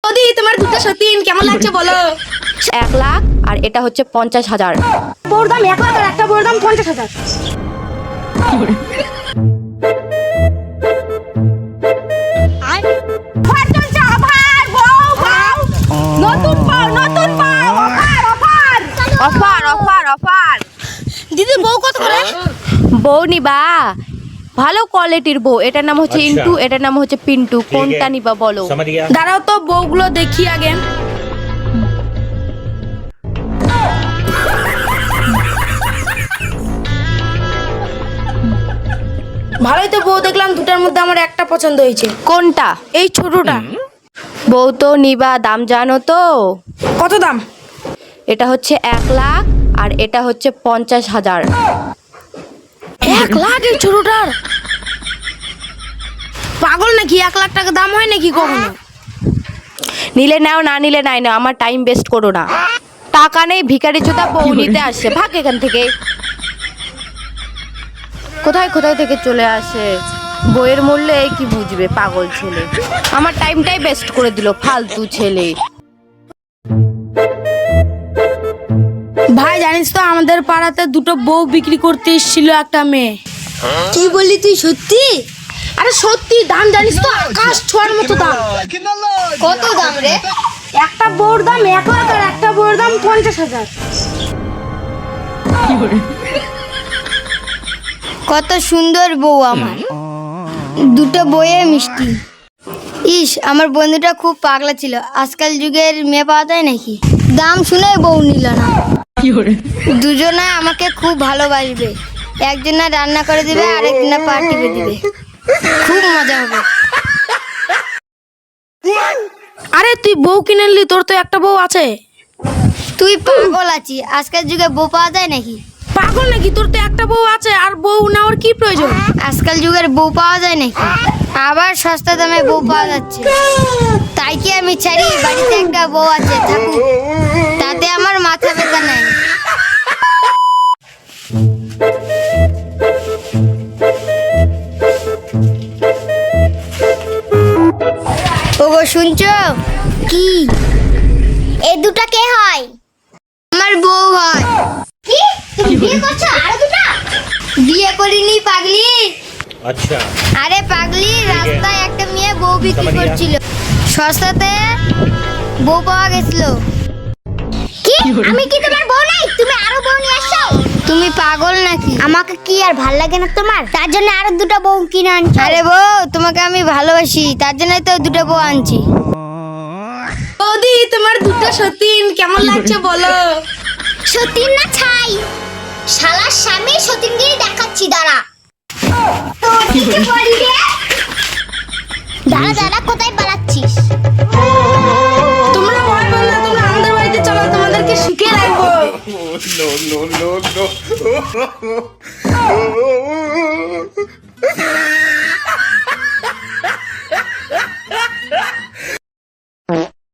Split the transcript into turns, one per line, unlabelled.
বৌদি তোমার দুটো সতীন কেমন লাগছে বলো।
1 লাখ আর এটা হচ্ছে 50,000।
বউর দাম 1 লাখ আর একটা বউর দাম 50,000।
অফার
দিদি বউ কত করে?
বউ নিবা ভালো কোয়ালিটির বউ, এটার নাম হচ্ছে ইন্টু, এটার নাম হচ্ছে পিন্টু, কোনটা নিবা বলো?
দাঁড়াও তো বউগুলো দেখি আগে। ভালোই তো বউ দেখলাম, দুটার মধ্যে আমার একটা পছন্দ হয়েছে।
কোনটা?
এই ছোটটা।
বউ তো নিবা, দাম জানো তো?
কত দাম?
এটা হচ্ছে 1 লাখ আর এটা হচ্ছে 50,000।
1 লাখ এই ছোটটার? পাগল নাকি? 1 লাখ টাকা দাম হয় নাকি কখনো?
নিলে নাও, না নিলে নাই না, আমার টাইম ওয়েস্ট করো না। টাকা নেই, ভিখারি চোদা বউ নিতে আসছে, ভাগ এখান থেকে। কোথায় কোথায় থেকে চলে আসে, বইয়ের মূল্যে এই কি বুঝবে পাগল ছেলে, আমার টাইমটাই ওয়েস্ট করে দিল ফালতু ছেলে।
ভাই জানিস তো আমাদের পাড়াতে দুটো বউ বিক্রি করতে এসেছিল একটা মেয়ে।
কি বললি তুই? সত্যি?
আরে সত্যি, দাম জানিস তো আকাশ ছোঁয়ার মতো দাম।
কত দাম রে?
একটা বউর দাম 1 লাখ আর একটা বউর দাম 50,000।
কত সুন্দর বউ আমার, দুটো বইয়ে মিষ্টি। ইস, আমার বন্ধুটা খুব পাগলা ছিল। আজকাল যুগের মেয়ে পাওয়া যায় নাকি? দাম শুনে বউ নিল না। দুজনে আমাকে খুব ভালোবাসবে, একজনা রান্না করে দিবে আর একজনা পা টিপে দিবে, খুব মজা হবে।
আরে তুই বউ কিনে নিলি, তোর তো একটা বউ আছে।
তুই পাগল আছিস? আজকাল যুগে বউ পাওয়া যায় নাকি?
পাগল নাকি? তোর তো একটা বউ আছে, আর বউ নেওয়ার কি প্রয়োজন?
আজকাল যুগের বউ পাওয়া যায় নাকি? আবার সস্তা দামে বউ পাওয়া যাচ্ছে, তাই কি আমি ছাড়ি? বাড়িতে একটা বউ আছে, থাকুক, তাতে আমার মাথা ব্যথা নাই। ওগো শুনছো? কি? এই দুটা কে হয়? আমার বউ হয়। কি? তুমি বিয়ে করছো? আরো দুটা? বিয়ে করিনি পাগলি।
अच्छा
আরে পাগলি, রাস্তায় একটা মেয়ে বউ বিক্রি করছিল, সস্তাতে বউ পাওয়া গেছিল। কি? আমি কি তোমার বউ নাই? তুমি আরো বউ নিয়ে আসছো? তুমি পাগল নাকি? আমাকে কি আর ভাল লাগে না তোমার? তার জন্য আরো দুটো বউ কিনে আনছো? আরে বউ, তোমাকে আমি ভালোবাসি, তার জন্যই তো দুটো বউ আনছি।
বৌদি তোমার দুটো সতীন কেমন লাগছে বলো।
সতীন না ছাই, শালার স্বামী সতীনগিরি দেখাচ্ছি, দাঁড়া। তোর কিছু বলি রে? দাঁড়া দাঁড়া, কোথায় পালাচ্ছিস?
তোমরা ভয় পাও না, তোমরা আমাদের বাড়িতে চলো, তোমাদেরকে শিখিয়ে রাখবো।
no no no no